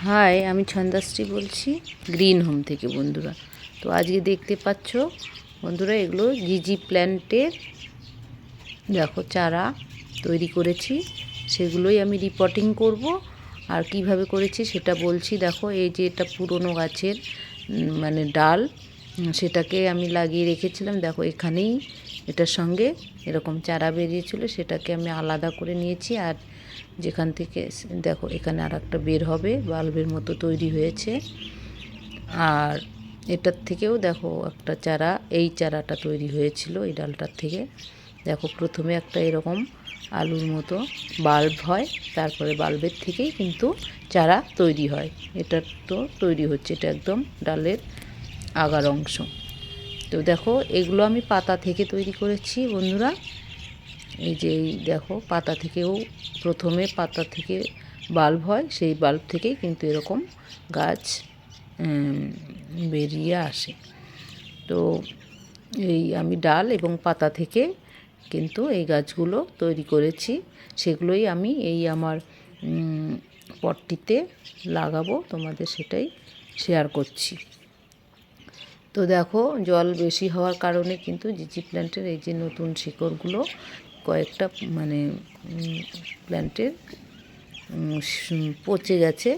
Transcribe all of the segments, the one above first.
High, আমি ছন্দাশ্রী বলছি green home থেকে বন্ধুরা। তো আজকে দেখতে পাচ্ছ বন্ধুরা, এগুলো জিজি প্ল্যান্টের দেখো চারা তৈরি করেছি, সেগুলোই আমি রিপোর্টিং করব। আর কিভাবে করেছি সেটা বলছি। দেখো, এই যে এটা পুরনো গাছের মানে ডাল, সেটাকে আমি লাগিয়ে রেখেছিলাম। দেখো এখানেই এটার সঙ্গে এরকম চারা বেরিয়েছিল, সেটাকে আমি আলাদা করে নিয়েছি। আর যেখান থেকে দেখো এখানে আর একটা বের হবে, বাল্বের মতো তৈরি হয়েছে। আর এটার থেকেও দেখো একটা চারা, এই চারাটা তৈরি হয়েছিল এই ডালটার থেকে। দেখো প্রথমে একটা এরকম আলুর মতো বাল্ব হয়, তারপরে বাল্বের থেকেই কিন্তু চারা তৈরি হয়। এটার তো তৈরি হচ্ছে, এটা একদম ডালের আগার অংশ। তো দেখো এগুলো আমি পাতা থেকে তৈরি করেছি বন্ধুরা। এই যে এই দেখো, পাতা থেকেও প্রথমে পাতা থেকে বাল্ব হয়, সেই বাল্ব থেকেই কিন্তু এরকম গাছ বেরিয়ে আসে। তো এই আমি ডাল এবং পাতা থেকে কিন্তু এই গাছগুলো তৈরি করেছি, সেগুলোই আমি এই আমার পটটিতে লাগাবো, তোমাদের সেটাই শেয়ার করছি। তো দেখো, জল বেশি হওয়ার কারণে কিন্তু জিজি প্ল্যান্টের এই যে নতুন শিকড়গুলো কয়েকটা মানে প্ল্যান্টের পচে গেছে,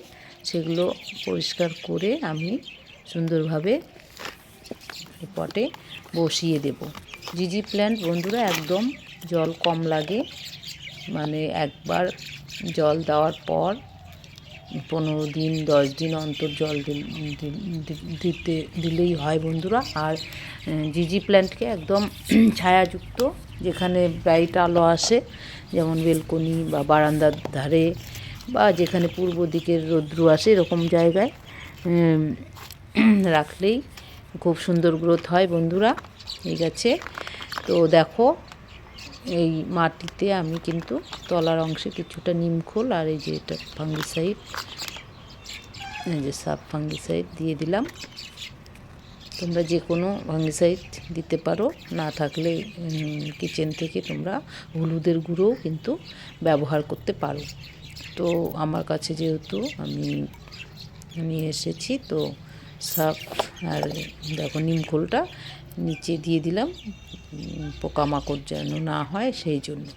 সেগুলো পরিষ্কার করে আমি সুন্দরভাবে পটে বসিয়ে দেব। জিজি প্ল্যান্ট বন্ধুরা একদম জল কম লাগে, মানে একবার জল দেওয়ার পর 15 দিন 10 দিন অন্তর জল দিলেই হয় বন্ধুরা। আর জিজি প্ল্যান্টকে একদম ছায়াযুক্ত, যেখানে ব্রাইট আলো আসে, যেমন বেলকনি বা বারান্দার ধারে বা যেখানে পূর্ব দিকের রৌদ্র আসে, এরকম জায়গায় রাখলেই খুব সুন্দর গ্রোথ হয় বন্ধুরা এই গাছে। তো দেখো, এই মাটিতে আমি কিন্তু তলার অংশে কিছুটা নিমখোল আর এই যে এটা ফাঙ্গিসাইড, এই যে সাব ফাঙ্গিসাইড দিয়ে দিলাম। তোমরা যে কোনো ফাঙ্গিসাইড দিতে পারো, না থাকলে কিচেন থেকে তোমরা হলুদের গুঁড়োও কিন্তু ব্যবহার করতে পারো। তো আমার কাছে যেহেতু আমি নিয়ে এসেছি, তো সাব আর দেখো নিমখোলটা নিচে দিয়ে দিলাম, পোকামাকড় যেন না হয় সেই জন্য।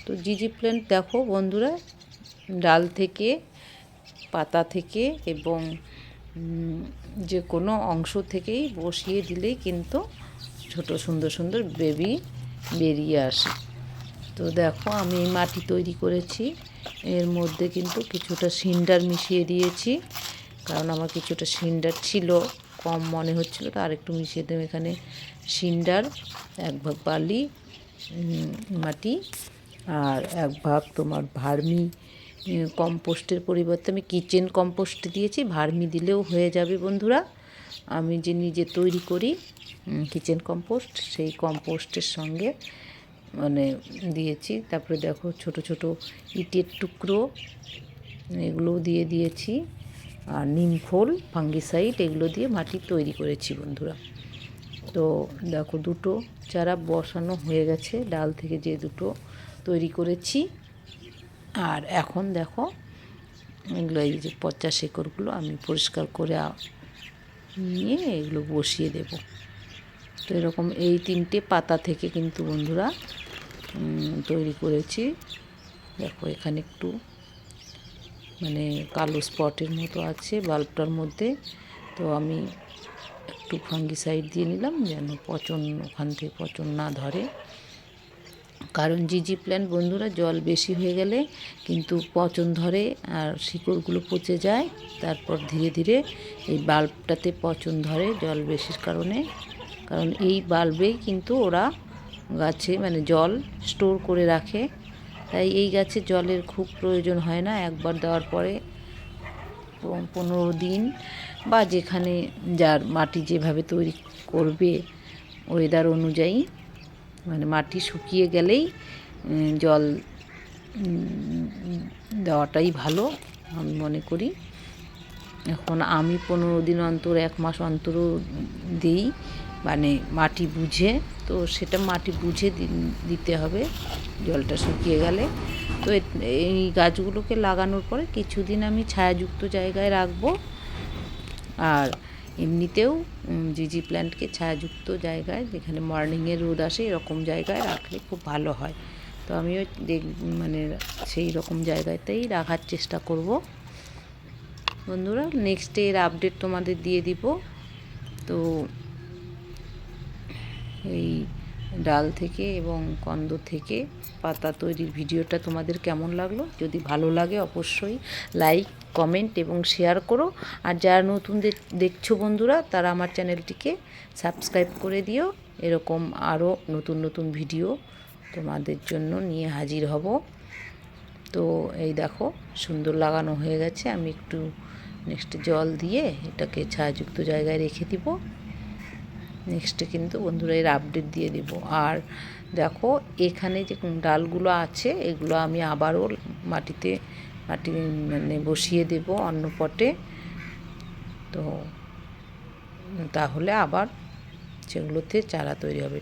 তো জিজি প্ল্যান্ট দেখো বন্ধুরা, ডাল থেকে, পাতা থেকে এবং যে কোনো অংশ থেকেই বসিয়ে দিলেই কিন্তু ছোট সুন্দর সুন্দর বেবি বেরিয়ে আসে। তো দেখো, আমি এই মাটি তৈরি করেছি, এর মধ্যে কিন্তু কিছুটা সিন্ডার মিশিয়ে দিয়েছি, কারণ আমার কিছুটা সিন্ডার ছিল, কম মনে হচ্ছিলো, তো আরেকটু মিশিয়ে দেবো। এখানে সিন্ডার 1 ভাগ, বালি মাটি আর 1 ভাগ তোমার ভার্মি কম্পোস্টের পরিবর্তে আমি কিচেন কম্পোস্ট দিয়েছি। ভার্মি দিলেও হয়ে যাবে বন্ধুরা। আমি যে নিজে তৈরি করি কিচেন কম্পোস্ট, সেই কম্পোস্টের সঙ্গে মানে দিয়েছি। তারপরে দেখো ছোট ছোট ইটের টুকরো, এগুলোও দিয়ে দিয়েছি। আর নিমখোল, ফাঙ্গিসাইড, এগুলো দিয়ে মাটি তৈরি করেছি বন্ধুরা। তো দেখো, দুটো চারা বসানো হয়ে গেছে ডাল থেকে, যে দুটো তৈরি করেছি। আর এখন দেখো এগুলো, এই যে পচা শেকড়গুলো আমি পরিষ্কার করে নিয়ে এগুলো বসিয়ে দেব। তো এরকম এই 3টে পাতা থেকে কিন্তু বন্ধুরা তৈরি করেছি। দেখো এখানে একটু মানে কালো স্পটের মতো আছে বাল্বটার মধ্যে, তো আমি একটু ফাঙ্গিসাইড দিয়ে নিলাম যেন পচন, ওখান থেকে পচন না ধরে। কারণ জিজি প্ল্যান্ট বন্ধুরা জল বেশি হয়ে গেলে কিন্তু পচন ধরে আর শিকড়গুলো পচে যায়, তারপর ধীরে ধীরে এই বাল্বটাতে পচন ধরে জল বেশির কারণে। কারণ এই বাল্বেই কিন্তু ওরা গাছে মানে জল স্টোর করে রাখে, তাই এই গাছে জলের খুব প্রয়োজন হয় না। একবার দেওয়ার পরে 15 দিন বা যেখানে যার মাটি যেভাবে তৈরি করবে ওয়েদার অনুযায়ী, মানে মাটি শুকিয়ে গেলেই জল দেওয়াটাই ভালো আমি মনে করি। এখন আমি 15 দিন অন্তর, 1 মাস অন্তরও দিই, মানে মাটি বুঝে, তো সেটা মাটি বুঝে দিতে হবে জলটা শুকিয়ে গেলে। তো এই গাছগুলোকে লাগানোর পরে কিছুদিন আমি ছায়াযুক্ত জায়গায় রাখবো। আর এমনিতেও জিজি প্ল্যান্টকে ছায়াযুক্ত জায়গায়, যেখানে মর্নিংয়ে রোদ আসে, এরকম জায়গায় রাখলে খুব ভালো হয়। তো আমিও মানে সেই রকম জায়গাতেই রাখার চেষ্টা করব বন্ধুরা। নেক্সট এর আপডেট তোমাদের দিয়ে দিব। তো এই ডাল থেকে এবং কন্দ থেকে পাতা তৈরির ভিডিওটা তোমাদের কেমন লাগলো? যদি ভালো লাগে অবশ্যই লাইক, কমেন্ট এবং শেয়ার করো। আর যারা নতুন দেখছো বন্ধুরা, তারা আমার চ্যানেলটিকে সাবস্ক্রাইব করে দিও। এরকম আরও নতুন নতুন ভিডিও তোমাদের জন্য নিয়ে হাজির হব। তো এই দেখো সুন্দর লাগানো হয়ে গেছে। আমি একটু নেক্সট জল দিয়ে এটাকে ছায়াযুক্ত জায়গায় রেখে দিব। নেক্সটে কিন্তু বন্ধুরা এর আপডেট দিয়ে দেব। আর দেখো এখানে যে ডালগুলো আছে, এগুলো আমি আবারও মাটি মানে বসিয়ে দেব অন্য পটে। তো তাহলে আবার সেগুলোতে চারা তৈরি হবে।